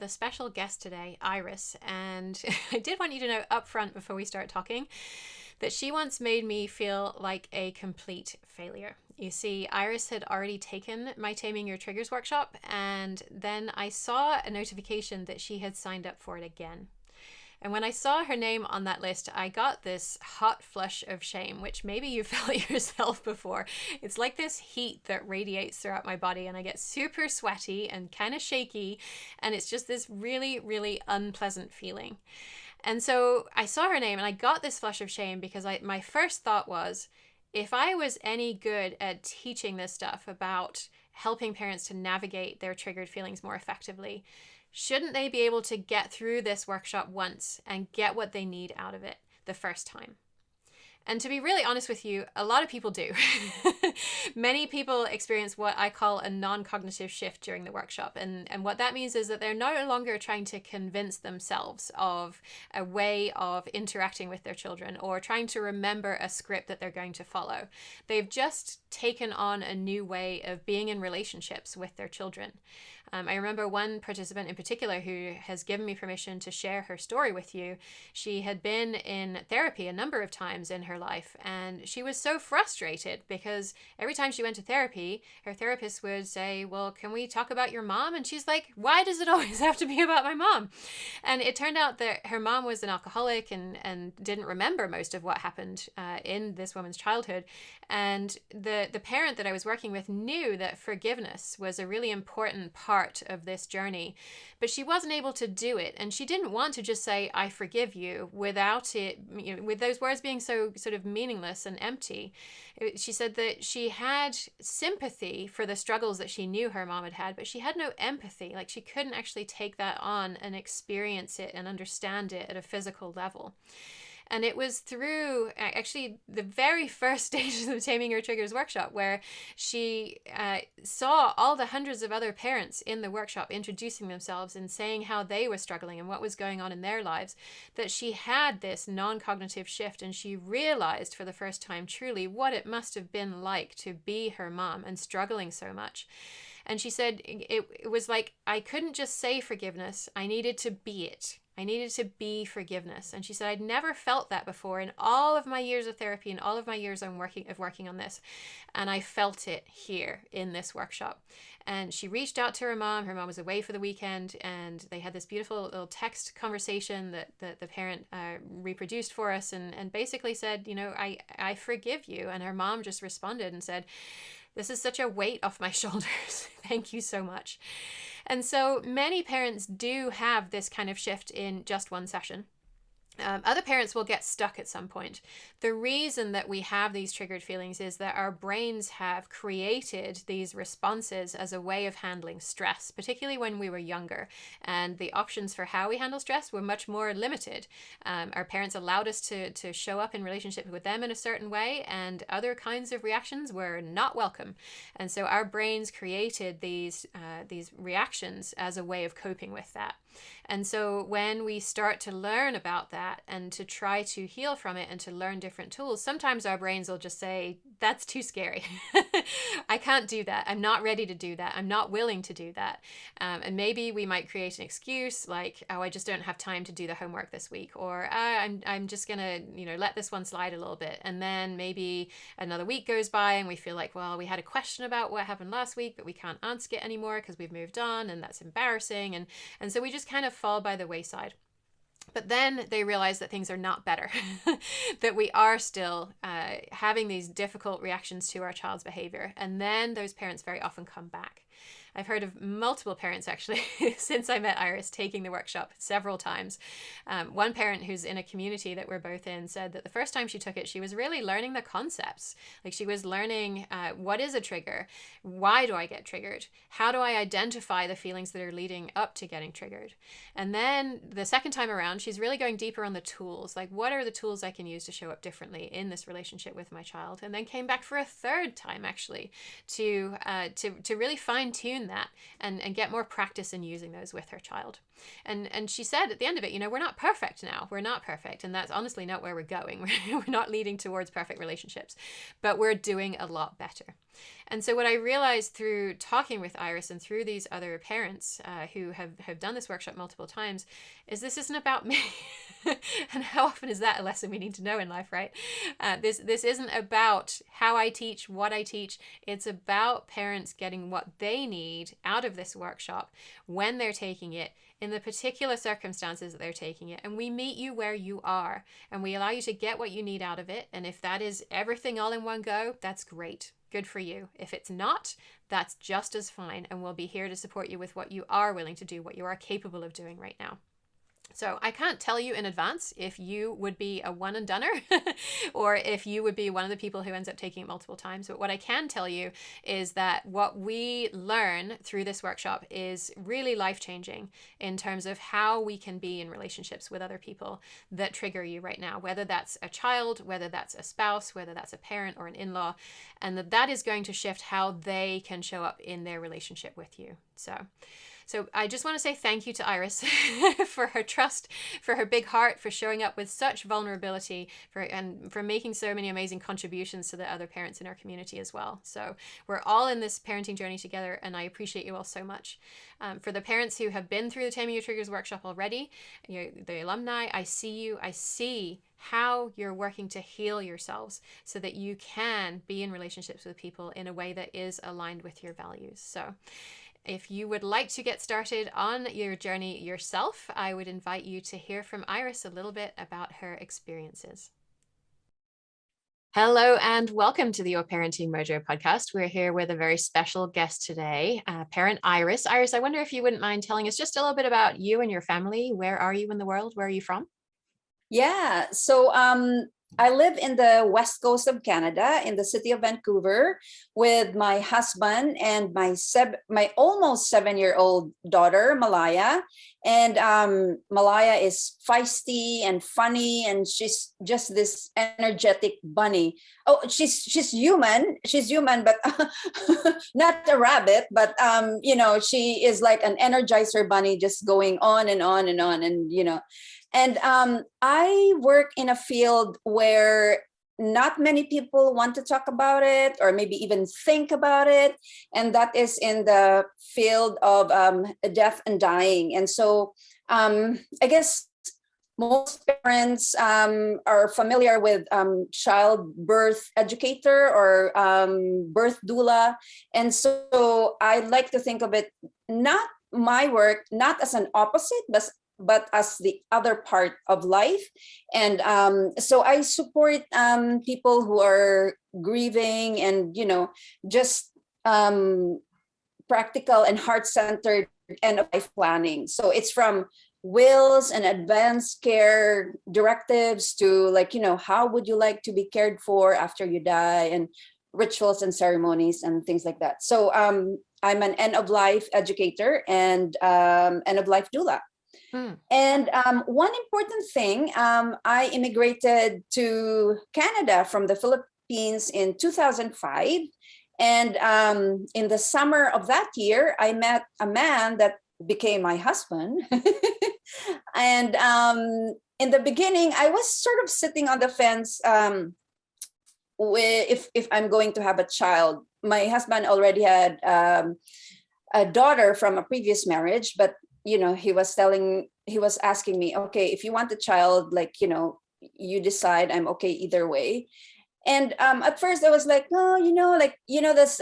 a special guest today, Iris, and I did want you to know up front before we start talking that she once made me feel like a complete failure. You see, Iris had already taken my Taming Your Triggers workshop, and then I saw a notification that she had signed up for it again. And when I saw her name on that list, I got this hot flush of shame, which maybe you felt yourself before. It's like this heat that radiates throughout my body, and I get super sweaty and kind of shaky, and it's just this really, really unpleasant feeling. And so I saw her name and I got this flush of shame because my first thought was, if I was any good at teaching this stuff about helping parents to navigate their triggered feelings more effectively, shouldn't they be able to get through this workshop once and get what they need out of it the first time? And to be really honest with you, a lot of people do. Many people experience what I call a non-cognitive shift during the workshop. And what that means is that they're no longer trying to convince themselves of a way of interacting with their children or trying to remember a script that they're going to follow. They've just taken on a new way of being in relationships with their children. I remember one participant in particular who has given me permission to share her story with you. She had been in therapy a number of times in her life, and she was so frustrated because every time she went to therapy, her therapist would say, well, can we talk about your mom? And she's like, why does it always have to be about my mom? And it turned out that her mom was an alcoholic and didn't remember most of what happened in this woman's childhood. And the parent that I was working with knew that forgiveness was a really important part of this journey, but she wasn't able to do it. And she didn't want to just say, I forgive you, without it, with those words being so sort of meaningless and empty. She said that she had sympathy for the struggles that she knew her mom had had, but she had no empathy. Like, she couldn't actually take that on and experience it and understand it at a physical level. And it was through actually the very first stages of the Taming Your Triggers workshop where she saw all the hundreds of other parents in the workshop introducing themselves and saying how they were struggling and what was going on in their lives, that she had this non-cognitive shift, and she realized for the first time truly what it must have been like to be her mom and struggling so much. And she said it was like, I couldn't just say forgiveness, I needed to be it. I needed to be forgiveness. And she said, I'd never felt that before in all of my years of therapy and all of my years of working on this. And I felt it here in this workshop. And she reached out to her mom. Her mom was away for the weekend, and they had this beautiful little text conversation that the parent reproduced for us, and basically said, I forgive you. And her mom just responded and said, this is such a weight off my shoulders. Thank you so much. And so many parents do have this kind of shift in just one session. Other parents will get stuck at some point. The reason that we have these triggered feelings is that our brains have created these responses as a way of handling stress, particularly when we were younger. And the options for how we handle stress were much more limited. Our parents allowed us to show up in relationship with them in a certain way, and other kinds of reactions were not welcome. And so our brains created these reactions as a way of coping with that. And so when we start to learn about that and to try to heal from it and to learn different tools, sometimes our brains will just say, that's too scary. I can't do that. I'm not ready to do that. I'm not willing to do that. And maybe we might create an excuse like, oh, I just don't have time to do the homework this week, or I'm just going to, let this one slide a little bit. And then maybe another week goes by and we feel like, well, we had a question about what happened last week, but we can't answer it anymore because we've moved on, and that's embarrassing. And so we just kind of fall by the wayside. But then they realize that things are not better, that we are still having these difficult reactions to our child's behavior. And then those parents very often come back. I've heard of multiple parents actually since I met Iris taking the workshop several times. One parent who's in a community that we're both in said that the first time she took it, she was really learning the concepts. Like, she was learning what is a trigger? Why do I get triggered? How do I identify the feelings that are leading up to getting triggered? And then the second time around, she's really going deeper on the tools. Like, what are the tools I can use to show up differently in this relationship with my child? And then came back for a third time actually to really fine tune that and get more practice in using those with her child. And she said at the end of it, we're not perfect now. We're not perfect. And that's honestly not where we're going. We're not leading towards perfect relationships, but we're doing a lot better. And so what I realized through talking with Iris and through these other parents who have done this workshop multiple times is this isn't about me. And how often is that a lesson we need to know in life, right? This isn't about how I teach, what I teach. It's about parents getting what they need out of this workshop when they're taking it, in the particular circumstances that they're taking it. And we meet you where you are, and we allow you to get what you need out of it. And if that is everything all in one go, that's great. Good for you. If it's not, that's just as fine. And we'll be here to support you with what you are willing to do, what you are capable of doing right now. So I can't tell you in advance if you would be a one and doneer or if you would be one of the people who ends up taking it multiple times. But what I can tell you is that what we learn through this workshop is really life-changing in terms of how we can be in relationships with other people that trigger you right now, whether that's a child, whether that's a spouse, whether that's a parent or an in-law, and that is going to shift how they can show up in their relationship with you. So I just want to say thank you to Iris for her trust, for her big heart, for showing up with such vulnerability, and for making so many amazing contributions to the other parents in our community as well. So we're all in this parenting journey together, and I appreciate you all so much. For the parents who have been through the Taming Your Triggers workshop already, the alumni, I see you. I see how you're working to heal yourselves so that you can be in relationships with people in a way that is aligned with your values. So if you would like to get started on your journey yourself, I would invite you to hear from Iris a little bit about her experiences. Hello and welcome to the Your Parenting Mojo podcast. We're here with a very special guest today, parent Iris. Iris, I wonder if you wouldn't mind telling us just a little bit about you and your family. Where are you in the world? Where are you from? Yeah, so I live in the west coast of Canada, in the city of Vancouver, with my husband and my almost 7-year-old daughter, Malaya. And Malaya is feisty and funny, and she's just this energetic bunny. Oh, she's human. She's human, but not a rabbit. But she is like an energizer bunny, just going on and on and on, and And I work in a field where not many people want to talk about it or maybe even think about it. And that is in the field of death and dying. And so I guess most parents are familiar with childbirth educator or birth doula. And so I like to think of it, not my work, not as an opposite, but as the other part of life. And so I support people who are grieving and, just practical and heart-centered end of life planning. So it's from wills and advanced care directives to how would you like to be cared for after you die, and rituals and ceremonies and things like that. So I'm an end of life educator and end of life doula. And one important thing, I immigrated to Canada from the Philippines in 2005. And in the summer of that year, I met a man that became my husband. And in the beginning, I was sort of sitting on the fence if I'm going to have a child. My husband already had a daughter from a previous marriage, but he was asking me, okay, if you want a child, you decide, I'm okay either way. And at first I was like, no, this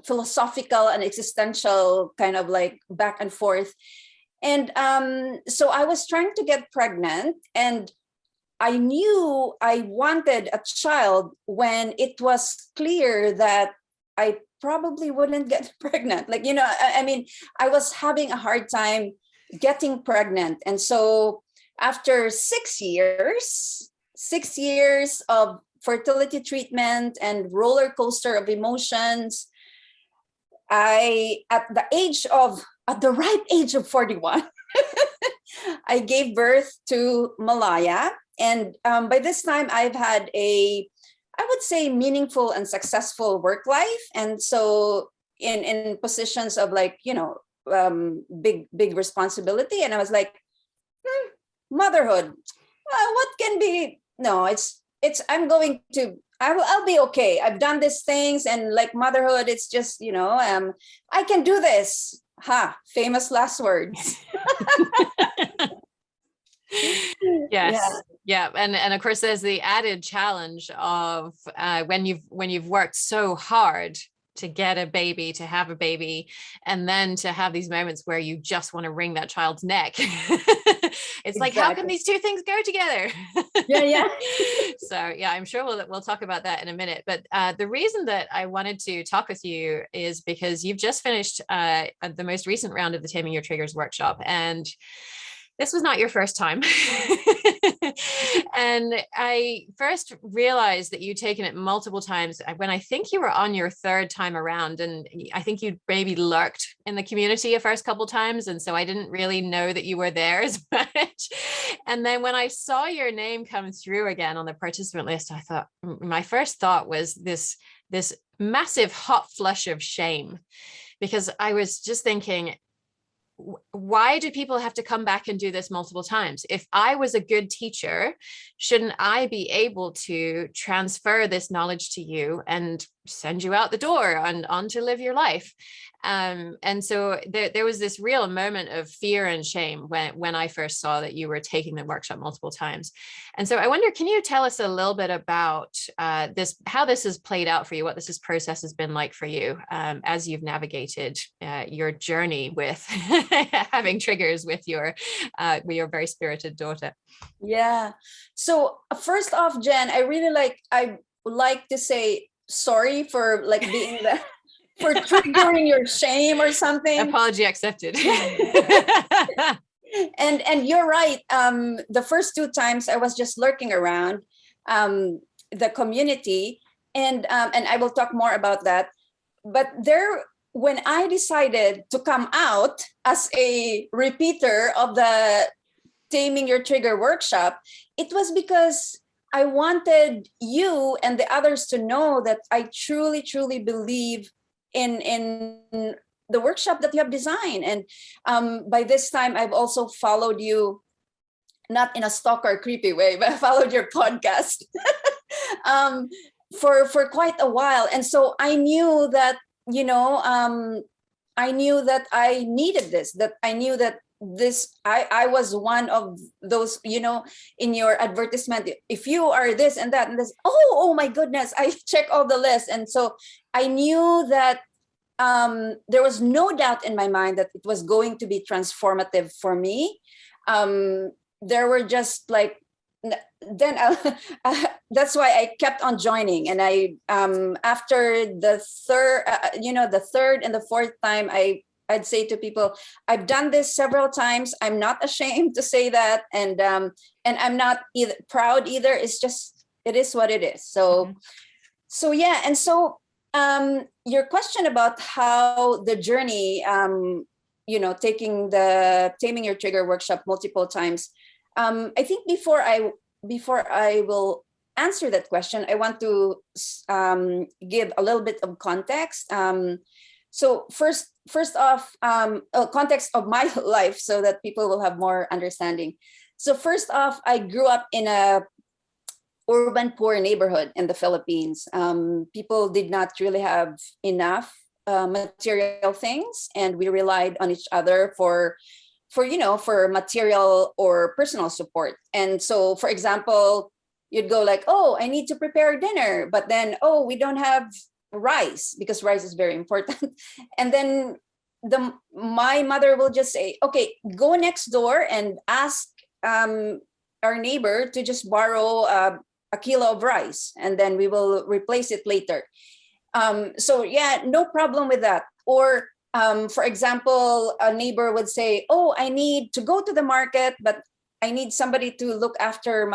philosophical and existential kind of back and forth. And so I was trying to get pregnant, and I knew I wanted a child when it was clear that I probably wouldn't get pregnant. I was having a hard time getting pregnant. And so after 6 years of fertility treatment and roller coaster of emotions, at the ripe age of 41, I gave birth to Malaya. And by this time I've had I would say meaningful and successful work life. And so in positions of big responsibility. And I was like, motherhood, what can be, no, it's I'll be okay. I've done these things, and like motherhood, it's just, I can do this. Famous last words. Yes. Yeah. And of course there's the added challenge of when you've worked so hard to get a baby, to have a baby, and then to have these moments where you just want to wring that child's neck. It's like, how can these two things go together? Yeah. So yeah, I'm sure we'll talk about that in a minute. But the reason that I wanted to talk with you is because you've just finished the most recent round of the Taming Your Triggers workshop, and this was not your first time. And I first realized that you'd taken it multiple times when I think you were on your third time around. And I think you'd maybe lurked in the community a first couple times. And so I didn't really know that you were there as much. And then when I saw your name come through again on the participant list, I thought, my first thought was this massive hot flush of shame, because I was just thinking, why do people have to come back and do this multiple times? If I was a good teacher, shouldn't I be able to transfer this knowledge to you and send you out the door and on to live your life? And so there was this real moment of fear and shame when I first saw that you were taking the workshop multiple times. And so I wonder, can you tell us a little bit about how this has played out for you, what this process has been like for you as you've navigated your journey with having triggers with your very spirited daughter? Yeah. So first off, Jen, I would like to say sorry for being for triggering your shame or something. Apology accepted. And you're right. The first two times I was just lurking around the community, and I will talk more about that. But when I decided to come out as a repeater of the Taming Your Trigger workshop, it was because I wanted you and the others to know that I truly, truly believe in the workshop that you have designed. And by this time, I've also followed you, not in a stalker creepy way, but I followed your podcast for quite a while. And so I knew that, I knew that I needed this, that I knew that I was one of those, in your advertisement, if you are this and that and this, oh my goodness, I check all the lists. And so I knew that there was no doubt in my mind that it was going to be transformative for me. There were just that's why I kept on joining. And I after the third and the fourth time, I'd say to people, I've done this several times. I'm not ashamed to say that. And I'm not proud either. It's just, it is what it is. So, So yeah. And so your question about how the journey, taking the Taming Your Trigger workshop multiple times, I think before I will answer that question, I want to give a little bit of context. So first off, context of my life so that people will have more understanding. So first off, I grew up in a urban poor neighborhood in the Philippines. People did not really have enough material things, and we relied on each other for material or personal support. And so, for example, you'd go like, oh, I need to prepare dinner, but then, oh, we don't have rice, because rice is very important. And then my mother will just say, okay, go next door and ask our neighbor to just borrow a kilo of rice, and then we will replace it later. So yeah, no problem with that. Or for example, a neighbor would say, oh, I need to go to the market, but I need somebody to look after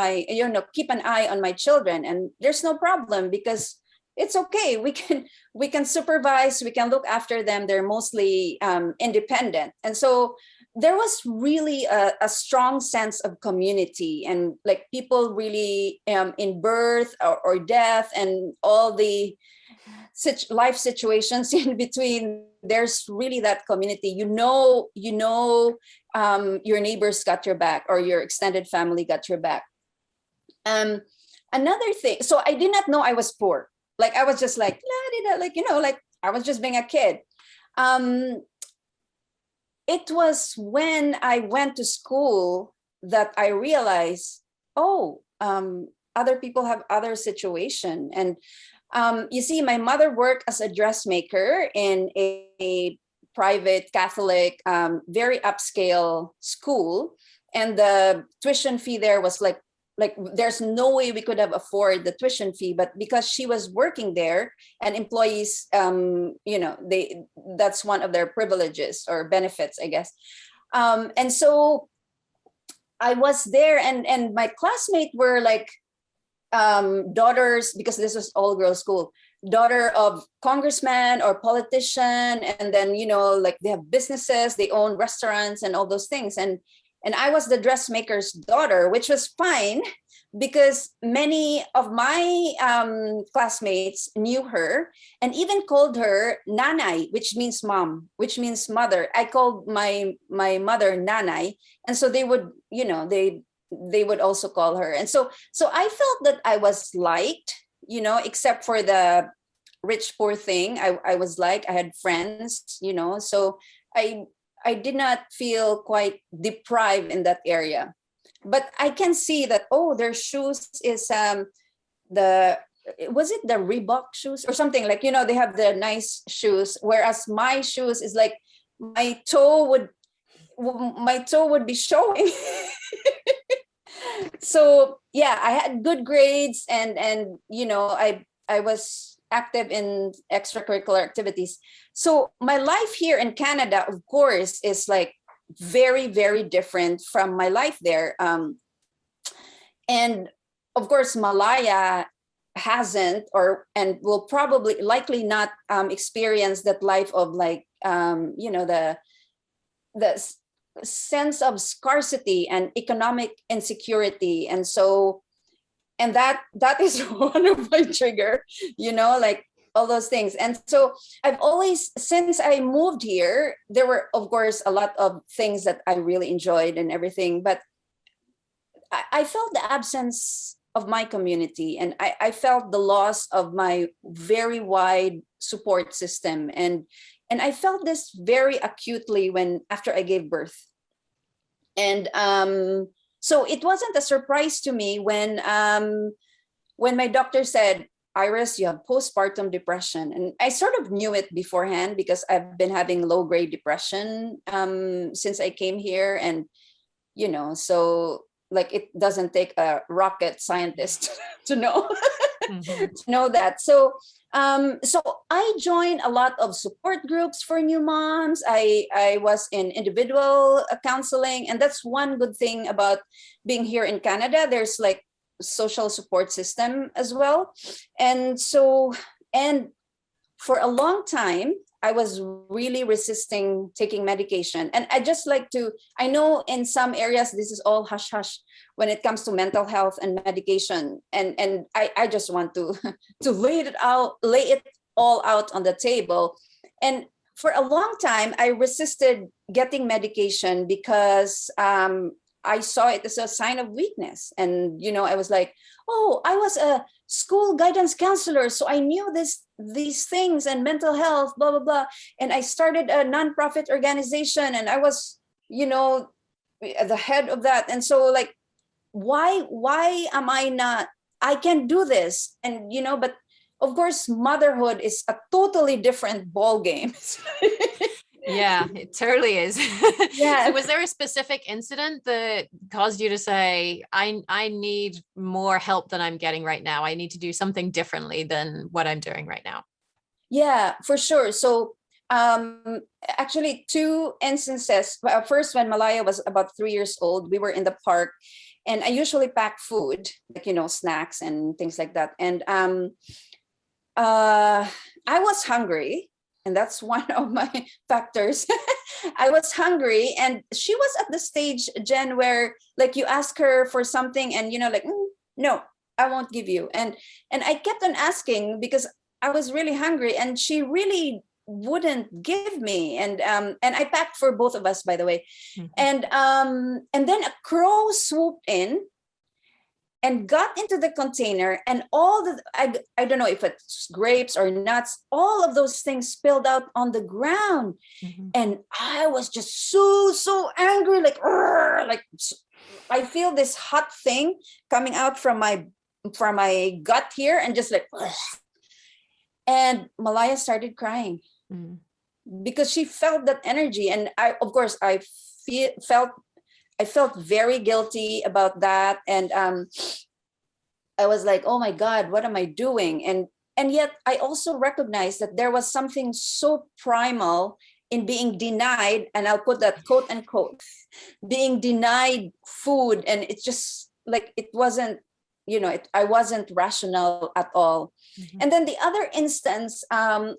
keep an eye on my children. And there's no problem, because it's okay. We can supervise, we can look after them. They're mostly independent. And so there was really a strong sense of community, and like people really in birth or death and all the life situations in between, there's really that community. Your neighbors got your back, or your extended family got your back. another thing, so I did not know I was poor. Like I was just like, la, like, like I was just being a kid. Um, it was when I went to school that I realized, oh, other people have other situation. And you see, my mother worked as a dressmaker in a private Catholic, very upscale school, and the tuition fee there was like there's no way we could have afforded the tuition fee, but because she was working there and employees, they that's one of their privileges or benefits, I guess. And so I was there, and my classmates were like daughters, because this was all girls school, daughter of congressman or politician, and then like they have businesses, they own restaurants and all those things. And I was the dressmaker's daughter, which was fine because many of my classmates knew her and even called her Nanay, which means mom, which means mother. I called my mother Nanay, and so they would, they would also call her. And so I felt that I was liked, except for the rich poor thing. I was like, I had friends, so I did not feel quite deprived in that area. But I can see that, oh, their shoes is the was it the Reebok shoes or something, like, they have the nice shoes, whereas my shoes is like my toe would be showing. So yeah, I had good grades, and I was active in extracurricular activities. So my life here in Canada, of course, is like very, very different from my life there. And of course, Malaya hasn't and will probably likely not experience that life of like, the sense of scarcity and economic insecurity. And so, and that is one of my trigger, like all those things. And so I've always, since I moved here, there were of course a lot of things that I really enjoyed and everything, but I felt the absence of my community, and I felt the loss of my very wide support system. And I felt this very acutely after I gave birth. And so it wasn't a surprise to me when my doctor said, Iris, you have postpartum depression. And I sort of knew it beforehand because I've been having low-grade depression since I came here. And, so like it doesn't take a rocket scientist to know, to know that. So I joined a lot of support groups for new moms. I was in individual counseling, and that's one good thing about being here in Canada. There's like social support system as well. And so, and for a long time, I was really resisting taking medication. And I know in some areas, this is all hush hush when it comes to mental health and medication. And I just want to, to lay it all out on the table. And for a long time, I resisted getting medication because I saw it as a sign of weakness. And, I was like, oh, I was a school guidance counselor, so I knew these things and mental health, blah, blah, blah. And I started a nonprofit organization, and I was, the head of that. And so like, why am I not, I can do this. And, but of course, motherhood is a totally different ball game. Yeah, it totally is. Yeah. So was there a specific incident that caused you to say, I need more help than I'm getting right now. I need to do something differently than what I'm doing right now? Yeah, for sure. So actually two instances. First, when Malaya was about 3 years old, we were in the park, and I usually pack food, like, snacks and things like that. And I was hungry. And that's one of my factors. I was hungry, and she was at the stage, Jen, where like you ask her for something and, like, no, I won't give you. And I kept on asking because I was really hungry, and she really wouldn't give me. And I packed for both of us, by the way. Mm-hmm. And then a crow swooped in and got into the container, and all the I don't know if it's grapes or nuts, all of those things spilled out on the ground. Mm-hmm. And I was just so angry, like I feel this hot thing coming out from my gut here, and just like and Malaya started crying because she felt that energy. And I, of course, I felt very guilty about that. And I was like, oh my God, what am I doing? And yet I also recognized that there was something so primal in being denied, and I'll put that quote unquote, being denied food. And it's just like, it wasn't, I wasn't rational at all. Mm-hmm. And then the other instance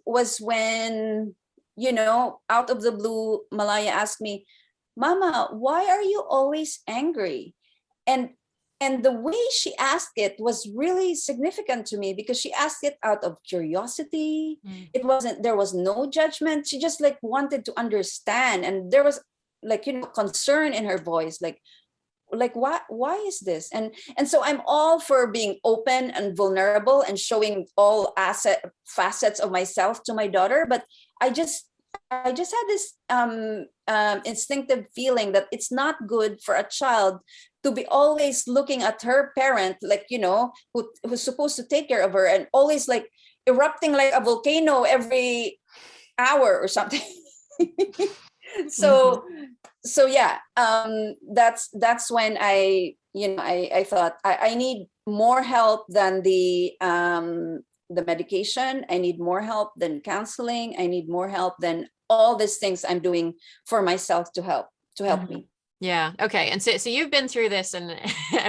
was when, out of the blue, Malaya asked me, Mama, why are you always angry? And the way she asked it was really significant to me, because she asked it out of curiosity. There was no judgment. She just like wanted to understand. And there was like, concern in her voice, like why is this? And so I'm all for being open and vulnerable and showing all facets of myself to my daughter. But I just had this instinctive feeling that it's not good for a child to be always looking at her parent, like, who's supposed to take care of her, and always like erupting like a volcano every hour or something. So yeah, that's when I thought I need more help than the medication. I need more help than counseling. I need more help than all these things I'm doing for myself to help me. Yeah. Okay. And so you've been through this, and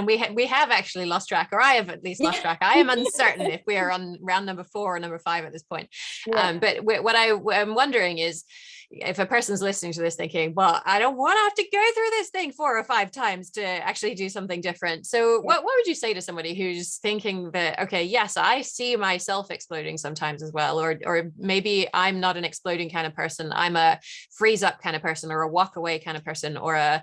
we have actually lost track, or I have at least lost track. I am uncertain if we are on round number 4 or number 5 at this point. Yeah. But what I'm wondering is, if a person's listening to this thinking, well, I don't want to have to go through this thing 4 or 5 times to actually do something different. So what would you say to somebody who's thinking that, okay, yes, I see myself exploding sometimes as well, or maybe I'm not an exploding kind of person. I'm a freeze up kind of person, or a walk away kind of person, or a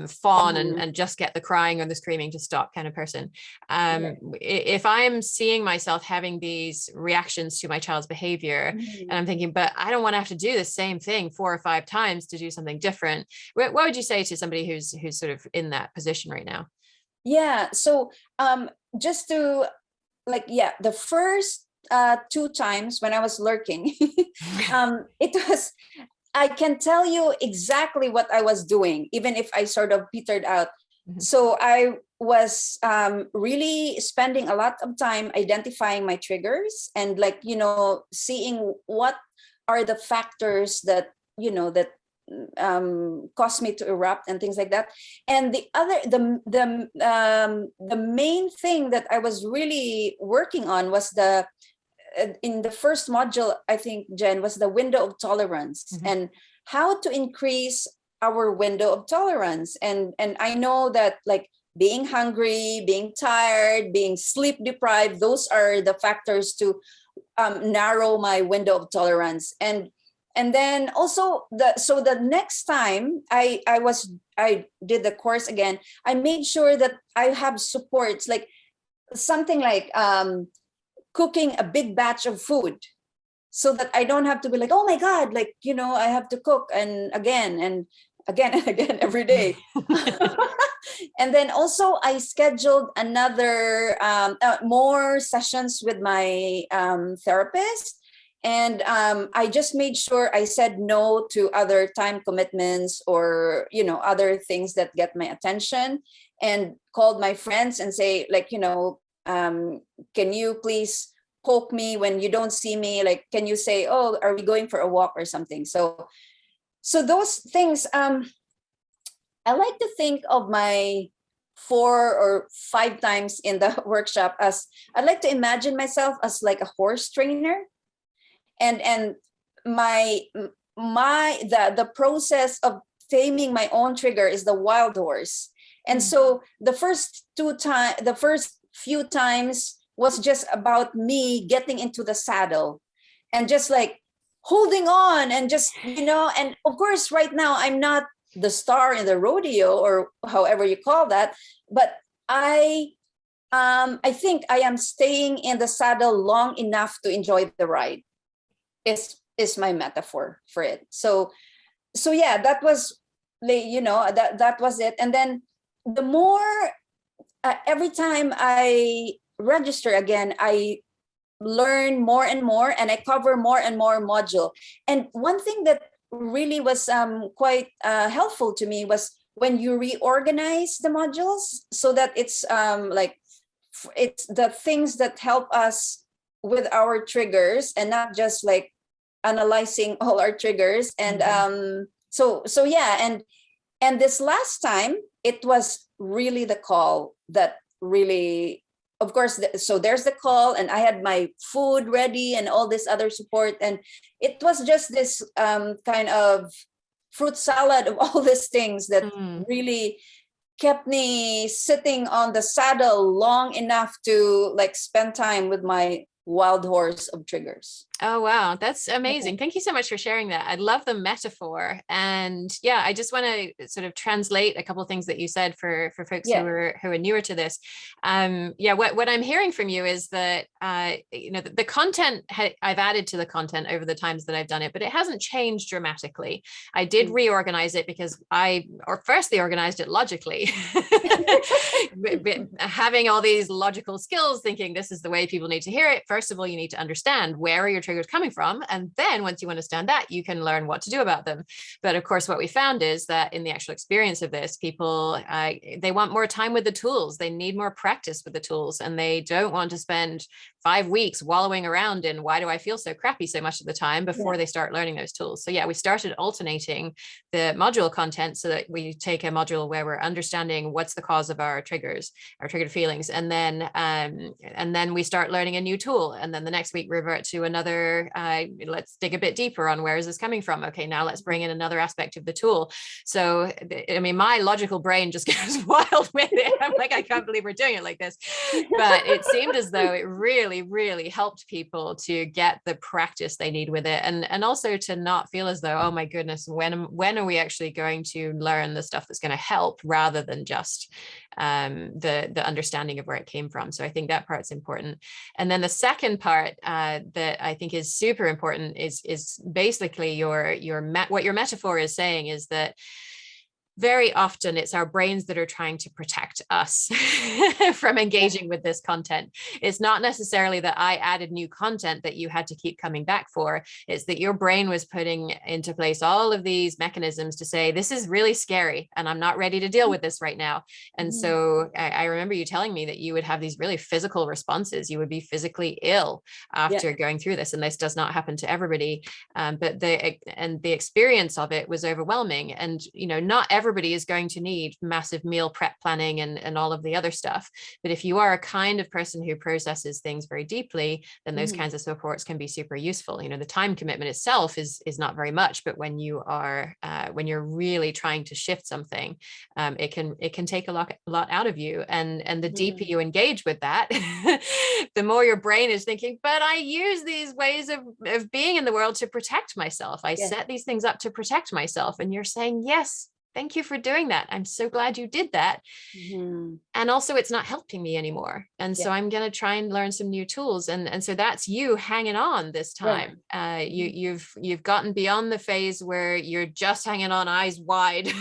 fawn and just get the crying or the screaming to stop kind of person. If I'm seeing myself having these reactions to my child's behavior, and I'm thinking, but I don't want to have to do the same thing 4 or 5 times to do something different, what would you say to somebody who's sort of in that position right now? Yeah. So just to the first 2 times when I was lurking, it was, I can tell you exactly what I was doing, even if I sort of petered out. So I was really spending a lot of time identifying my triggers, and seeing what are the factors that cause me to erupt and things like that. And the main thing that I was really working on was in the first module, I think, Jen, was the window of tolerance, and how to increase our window of tolerance. And I know that like being hungry, being tired, being sleep deprived, those are the factors to narrow my window of tolerance. And then also the next time I did the course again, I made sure that I have supports, like something like cooking a big batch of food, so that I don't have to be like, oh my God, like, I have to cook and again and again every day. And then also I scheduled another more sessions with my therapist. And I just made sure I said no to other time commitments, or, other things that get my attention, and called my friends and say, like, can you please poke me when you don't see me? Like, can you say, oh, are we going for a walk or something? So those things, I like to think of my 4 or 5 times in the workshop as, I like to imagine myself as like a horse trainer. And the process of taming my own trigger is the wild horse. And so the first few times was just about me getting into the saddle and just like holding on, and just, and of course right now I'm not the star in the rodeo, or however you call that, but I I think I am staying in the saddle long enough to enjoy the ride. Is my metaphor for it. So yeah, that was that was it. And then the more every time I register again, I learn more and more, and I cover more and more module. And one thing that really was quite helpful to me was when you reorganize the modules so that it's it's the things that help us with our triggers, and not just like analyzing all our triggers. And so yeah, and this last time it was really the call that really, of course, so there's the call, and I had my food ready and all this other support, and it was just this kind of fruit salad of all these things that really kept me sitting on the saddle long enough to like spend time with my wild horse of triggers. Oh, wow. That's amazing. Thank you so much for sharing that. I love the metaphor. And yeah, I just want to sort of translate a couple of things that you said for folks who are newer to this. What I'm hearing from you is that, the content I've added to the content over the times that I've done it, but it hasn't changed dramatically. I did reorganize it because firstly organized it logically, having all these logical skills, thinking this is the way people need to hear it. First of all, you need to understand where are your triggers coming from, and then once you understand that, you can learn what to do about them. But of course, what we found is that in the actual experience of this, people they want more time with the tools, they need more practice with the tools, and they don't want to spend 5 weeks wallowing around in why do I feel so crappy so much of the time before they start learning those tools. So yeah, we started alternating the module content so that we take a module where we're understanding what's the cause of our triggers, our triggered feelings, and then we start learning a new tool, and then the next week revert to another. Let's dig a bit deeper on where is this coming from. Okay, now let's bring in another aspect of the tool. So I mean, my logical brain just goes wild with it. I'm like, I can't believe we're doing it like this. But it seemed as though it really helped people to get the practice they need with it, and also to not feel as though, oh my goodness, when are we actually going to learn the stuff that's going to help, rather than just the understanding of where it came from. So I think that part's important. And then the second part that I think is super important is basically what your metaphor is saying is that very often it's our brains that are trying to protect us from engaging with this content. It's not necessarily that I added new content that you had to keep coming back for. It's that your brain was putting into place all of these mechanisms to say, this is really scary and I'm not ready to deal with this right now. And so I remember you telling me that you would have these really physical responses. You would be physically ill after going through this. And this does not happen to everybody. But the experience of it was overwhelming. And, not everybody is going to need massive meal prep planning and all of the other stuff. But if you are a kind of person who processes things very deeply, then those kinds of supports can be super useful. The time commitment itself is not very much, but when you're really trying to shift something, it can take a lot out of you. And the deeper you engage with that, the more your brain is thinking, but I use these ways of being in the world to protect myself. I set these things up to protect myself. And you're saying, yes, thank you for doing that. I'm so glad you did that. And also it's not helping me anymore. And so I'm going to try and learn some new tools. And so that's you hanging on this time. You've gotten beyond the phase where you're just hanging on eyes wide,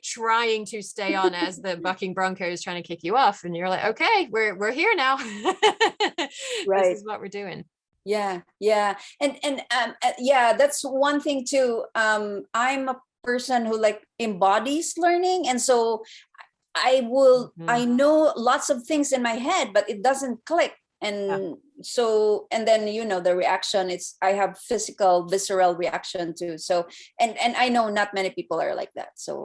trying to stay on as the bucking bronco is trying to kick you off. And you're like, okay, we're here now. This is what we're doing. And that's one thing too. I'm a person who like embodies learning, and so I know lots of things in my head, but it doesn't click. And so, and then the reaction, I have physical visceral reaction too. So and I know not many people are like that. So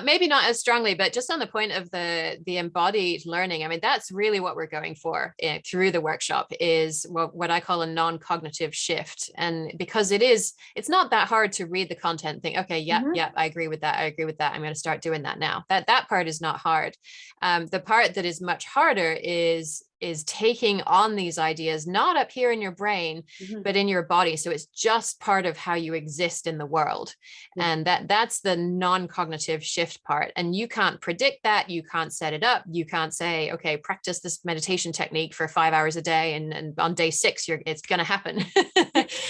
maybe not as strongly, but just on the point of the embodied learning, I mean, that's really what we're going for through the workshop, is what I call a non-cognitive shift. And because it's not that hard to read the content and think, okay, I agree with that, I'm going to start doing that now. That part is not hard. The part that is much harder is is taking on these ideas, not up here in your brain, but in your body. So it's just part of how you exist in the world. And that's the non-cognitive shift part. And you can't predict that. You can't set it up. You can't say, okay, practice this meditation technique for 5 hours a day. And on day 6, it's going to happen.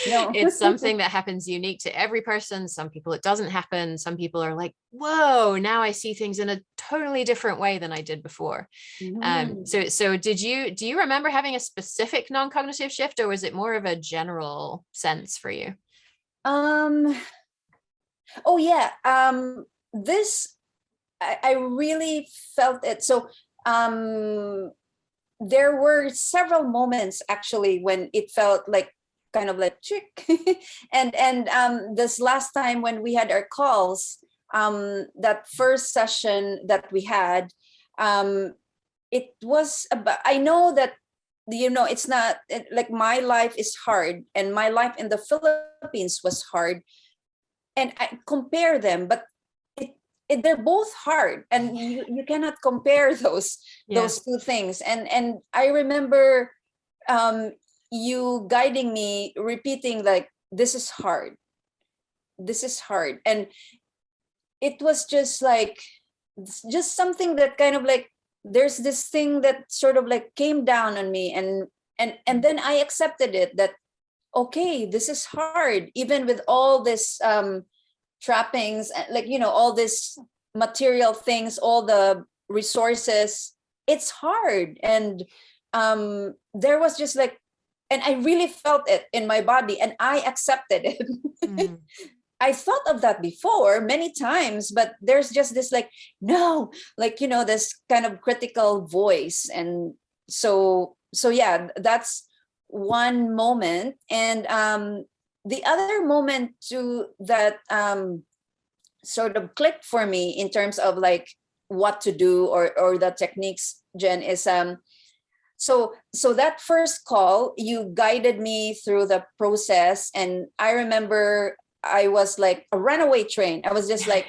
No. It's something that happens unique to every person. Some people, it doesn't happen. Some people are like, whoa, now I see things in a totally different way than I did before. So do you remember having a specific non-cognitive shift, or was it more of a general sense for you? Oh yeah. This, I really felt it. So there were several moments actually when it felt like kind of like chick. and this last time when we had our calls, that first session that we had, it was about, I know that, it's not like my life is hard and my life in the Philippines was hard, and I compare them, but they're both hard, and you cannot compare those two things. And I remember you guiding me, repeating like, this is hard, and it was just like, just something that kind of like, there's this thing that sort of like came down on me, and then I accepted it, that okay, this is hard, even with all this trappings, like, all this material things, all the resources, it's hard. And there was just like, and I really felt it in my body, and I accepted it. I thought of that before many times, but there's just this like, no, like, this kind of critical voice. And so yeah, that's one moment. And the other moment too that sort of clicked for me in terms of like what to do, or the techniques, Jen, is so that first call, you guided me through the process, and I remember I was like a runaway train. I was just like,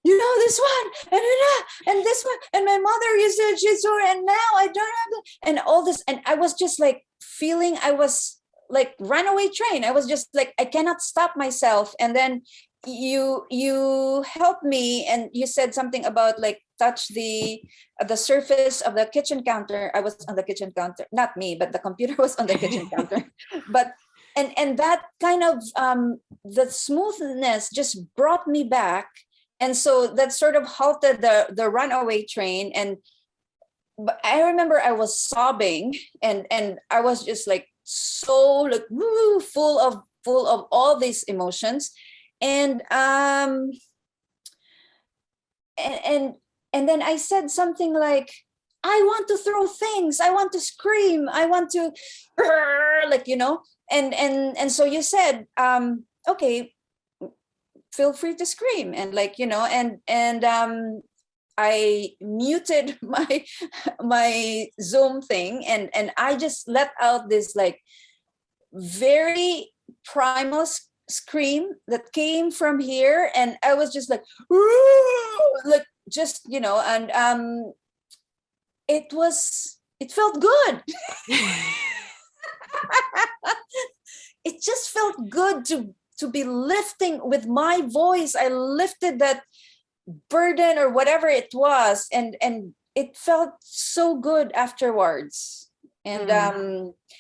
this one, and this one, and my mother used to, she's so, and now I don't have, and all this, and I was just like feeling I was like runaway train. I was just like, I cannot stop myself. And then you helped me, and you said something about like touch the surface of the kitchen counter. I was on the kitchen counter, not me, but the computer was on the kitchen counter. But and that kind of the smoothness just brought me back, and so that sort of halted the runaway train. And but I remember I was sobbing, and I was just like so like full of all these emotions. And and then I said something like, I want to throw things, I want to scream, I want to like, and so you said, okay, feel free to scream. And like, and I muted my Zoom thing, and I just let out this like very primal scream that came from here, and I was just like, like just, and it felt good. It just felt good to be lifting with my voice. I lifted that burden or whatever it was, and it felt so good afterwards. And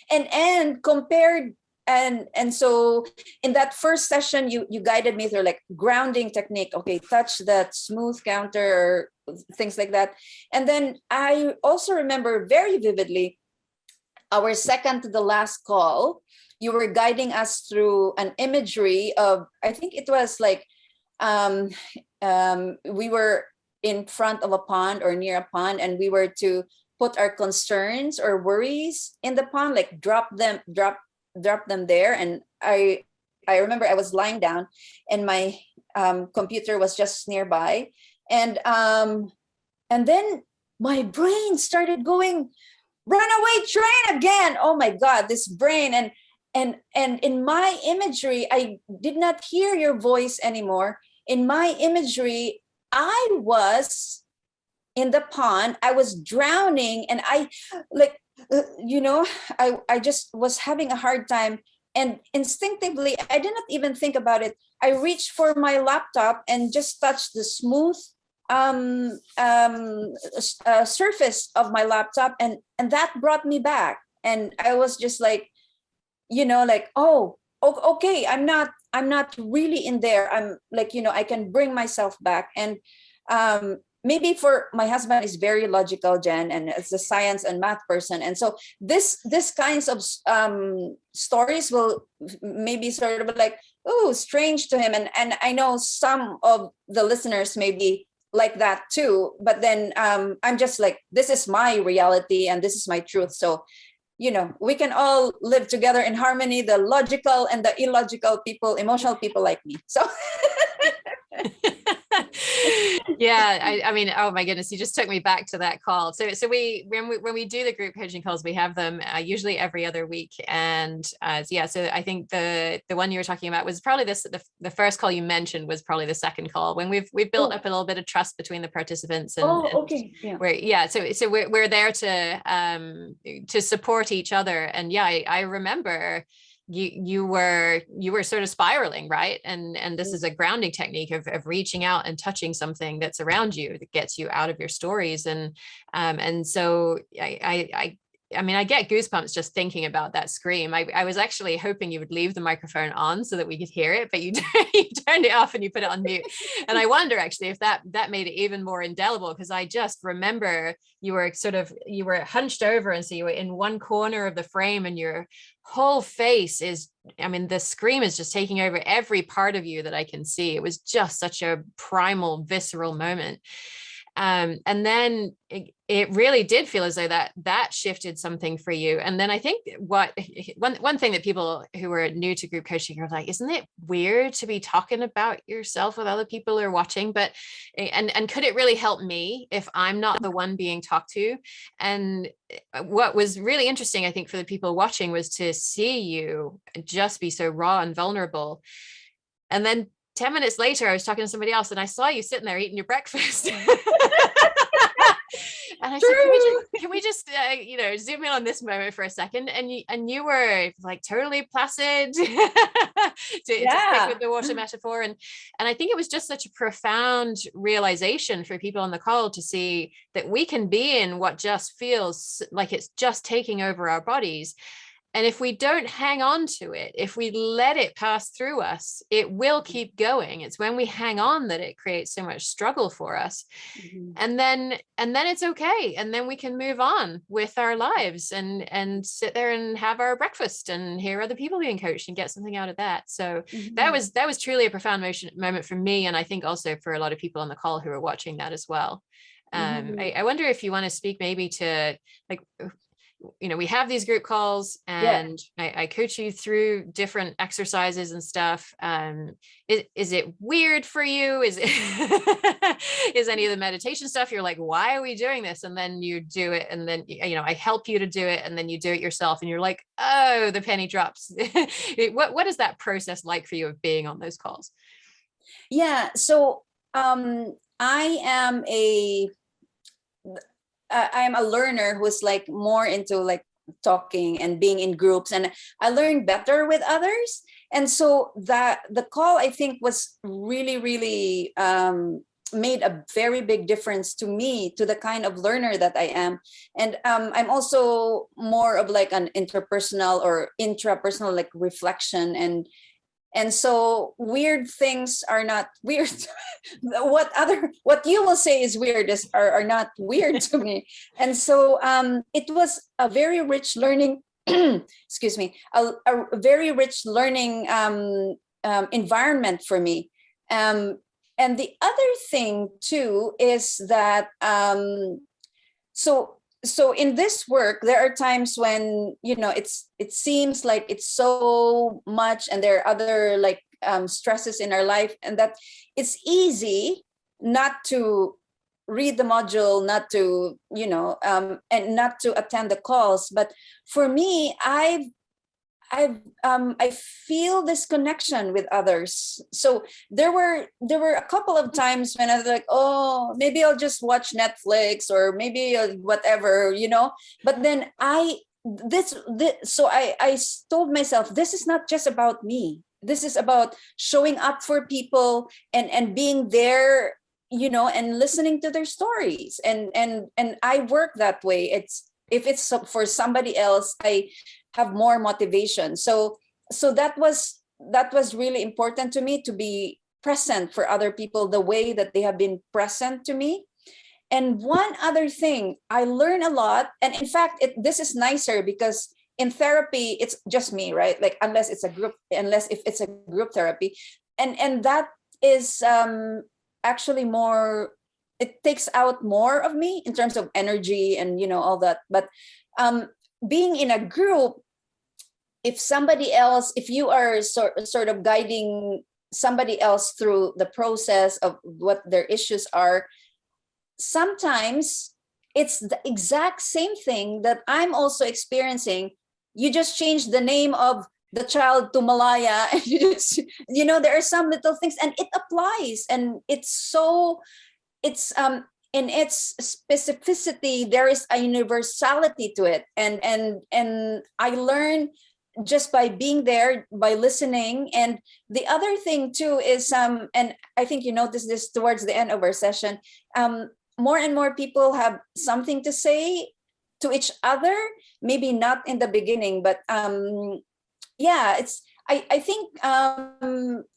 and compared, and so in that first session, you guided me through like grounding technique. Okay, touch that smooth counter, or things like that. And then I also remember very vividly our second to the last call. You were guiding us through an imagery of, I think it was like we were in front of a pond or near a pond, and we were to put our concerns or worries in the pond, like drop them there. And I remember I was lying down, and my computer was just nearby, and then my brain started going, runaway train again. Oh my God, this brain. And in my imagery, I did not hear your voice anymore. In my imagery, I was in the pond, I was drowning, and I like I just was having a hard time, and instinctively I didn't even think about it. I reached for my laptop and just touched the smooth surface of my laptop, and that brought me back. And I was just like, like, oh, okay, I'm not really in there. I'm like, I can bring myself back. And maybe for my husband is very logical, Jen, and it's a science and math person, and so this kinds of stories will maybe sort of like, oh, strange to him. And I know some of the listeners may be like that too, but then I'm just like, this is my reality and this is my truth. So we can all live together in harmony, the logical and the illogical people, emotional people like me. So Yeah, I mean, oh my goodness, you just took me back to that call. So when we do the group coaching calls, we have them usually every other week. And yeah, so I think the one you were talking about was probably the first call you mentioned was probably the second call, when we've built up a little bit of trust between the participants. And okay, yeah. So we're there to support each other. And yeah, I remember you were sort of spiraling, right? And this is a grounding technique of reaching out and touching something that's around you that gets you out of your stories. And so I mean, I get goosebumps just thinking about that scream. I was actually hoping you would leave the microphone on so that we could hear it, but you turned it off and you put it on mute. And I wonder actually if that made it even more indelible, because I just remember you were hunched over, and so you were in one corner of the frame, and your whole face is, I mean, the scream is just taking over every part of you that I can see. It was just such a primal, visceral moment. And then it really did feel as though that shifted something for you. And then I think one thing that people who are new to group coaching are like, isn't it weird to be talking about yourself with other people who are watching? But and could it really help me if I'm not the one being talked to? And what was really interesting, I think, for the people watching was to see you just be so raw and vulnerable. And then 10 minutes later, I was talking to somebody else and I saw you sitting there eating your breakfast. And I said, can we just zoom in on this moment for a second? And you were like totally placid, to stick with the water metaphor. And I think it was just such a profound realization for people on the call to see that we can be in what just feels like it's just taking over our bodies. And if we don't hang on to it, if we let it pass through us, it will keep going. It's when we hang on that it creates so much struggle for us. Mm-hmm. And then it's okay. And then we can move on with our lives and sit there and have our breakfast and hear other people being coached and get something out of that. So mm-hmm. that was truly a profound moment for me. And I think also for a lot of people on the call who are watching that as well. Mm-hmm. I wonder if you want to speak maybe to, like, we have these group calls and I coach you through different exercises and stuff. Is it weird for you? Is any of the meditation stuff, you're like, why are we doing this? And then you do it. And then, I help you to do it. And then you do it yourself. And you're like, oh, the penny drops. What is that process like for you of being on those calls? Yeah. So I am a learner who's like more into like talking and being in groups, and I learn better with others. And so that the call, I think, was really, really made a very big difference to me, to the kind of learner that I am. And I'm also more of like an interpersonal or intrapersonal like reflection, and so weird things are not weird. What you will say is weird are not weird to me. And so it was a very rich learning, excuse me, a very rich learning environment for me. And the other thing too is that so in this work, there are times when it seems like it's so much, and there are other like stresses in our life, and that it's easy not to read the module, not to and not to attend the calls. But for me, I feel this connection with others. So there were a couple of times when I was like, oh, maybe I'll just watch Netflix, or maybe whatever, But then so I told myself, this is not just about me. This is about showing up for people and being there, and listening to their stories. And I work that way. If it's for somebody else, I have more motivation. So that was really important to me, to be present for other people the way that they have been present to me. And one other thing, I learn a lot. And in fact, this is nicer because in therapy, it's just me, right? Like, unless if it's a group therapy. And that is actually more, it takes out more of me in terms of energy and, all that. But being in a group, if you are sort of guiding somebody else through the process of what their issues are, sometimes it's the exact same thing that I'm also experiencing. You just change the name of the child to Malaya, and there are some little things, and it applies, and it's in its specificity, there is a universality to it. And I learn just by being there, by listening. And the other thing too is, and I think you noticed this towards the end of our session, more and more people have something to say to each other, maybe not in the beginning, but I think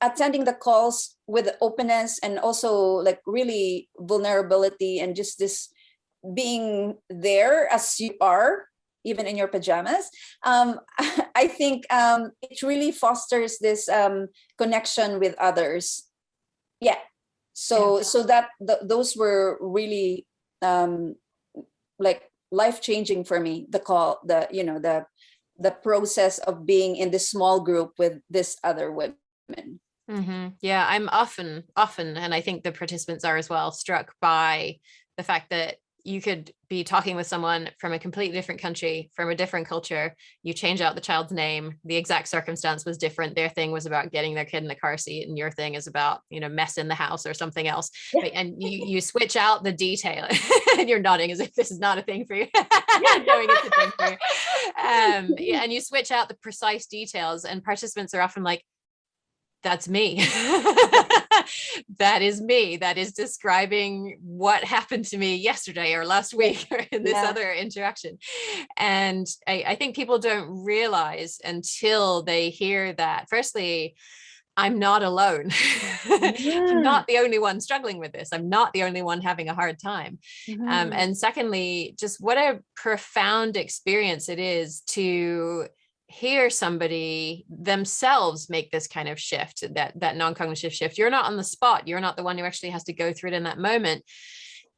attending the calls with openness, and also like really vulnerability, and just this being there as you are, even in your pajamas, I think it really fosters this connection with others. Yeah. So those were really like life-changing for me. The process of being in this small group with this other women. Mm-hmm. Yeah, I'm often, and I think the participants are as well, struck by the fact that you could be talking with someone from a completely different country, from a different culture. You change out the child's name. The exact circumstance was different. Their thing was about getting their kid in the car seat, and your thing is about, mess in the house or something else. Yeah. And you switch out the detail, and you're nodding as if this is not a thing for you. Knowing it's a thing for you. And you switch out the precise details, and participants are often like, that's me. That is me. That is describing what happened to me yesterday or last week or in this other interaction. And I think people don't realize until they hear that, firstly, I'm not alone. I'm not the only one struggling with this. I'm not the only one having a hard time. And secondly, just what a profound experience it is to hear somebody themselves make this kind of shift, that non-cognitive shift. You're not on the spot. You're not the one who actually has to go through it in that moment,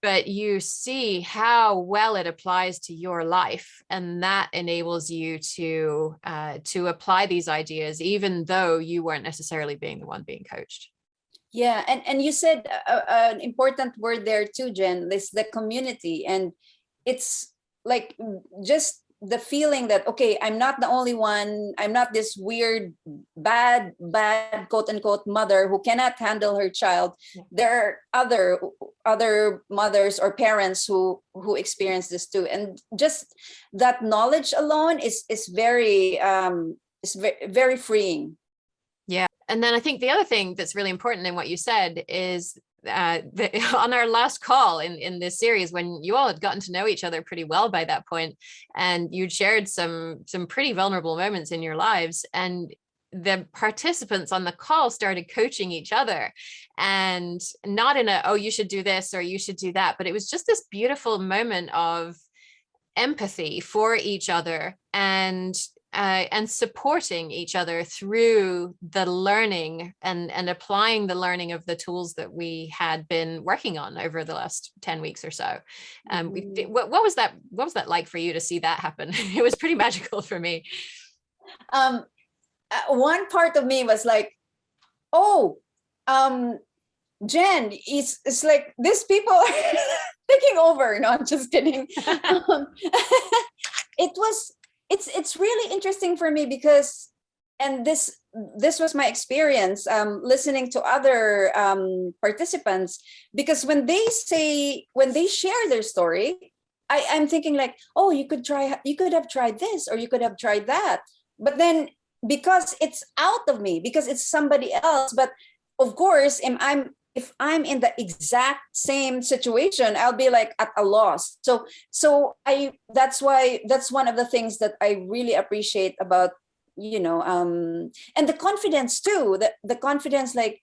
but you see how well it applies to your life. And that enables you to apply these ideas, even though you weren't necessarily being the one being coached. Yeah. And you said an important word there too, Jen, is the community. And it's like just the feeling that, okay, I'm not the only one. I'm not this weird, bad, quote unquote mother who cannot handle her child. Yeah. There are other mothers or parents who experience this too. And just that knowledge alone is very very freeing. Yeah. And then I think the other thing that's really important in what you said is on our last call in this series, when you all had gotten to know each other pretty well by that point, and you'd shared some pretty vulnerable moments in your lives, and the participants on the call started coaching each other, and not in a, oh, you should do this or you should do that, but it was just this beautiful moment of empathy for each other, and supporting each other through the learning and applying the learning of the tools that we had been working on over the last 10 weeks or so. What was that like for you to see that happen? It was pretty magical for me. One part of me was like, oh, Jen, it's like these people are taking over. No, I'm just kidding. It was it's really interesting for me because, and this was my experience listening to other participants, because when they share their story, I'm thinking like, oh, you could have tried this, or you could have tried that. But then, because it's out of me, because it's somebody else, but of course, if I'm in the exact same situation, I'll be like at a loss. That's one of the things that I really appreciate about, and the confidence too, the confidence, like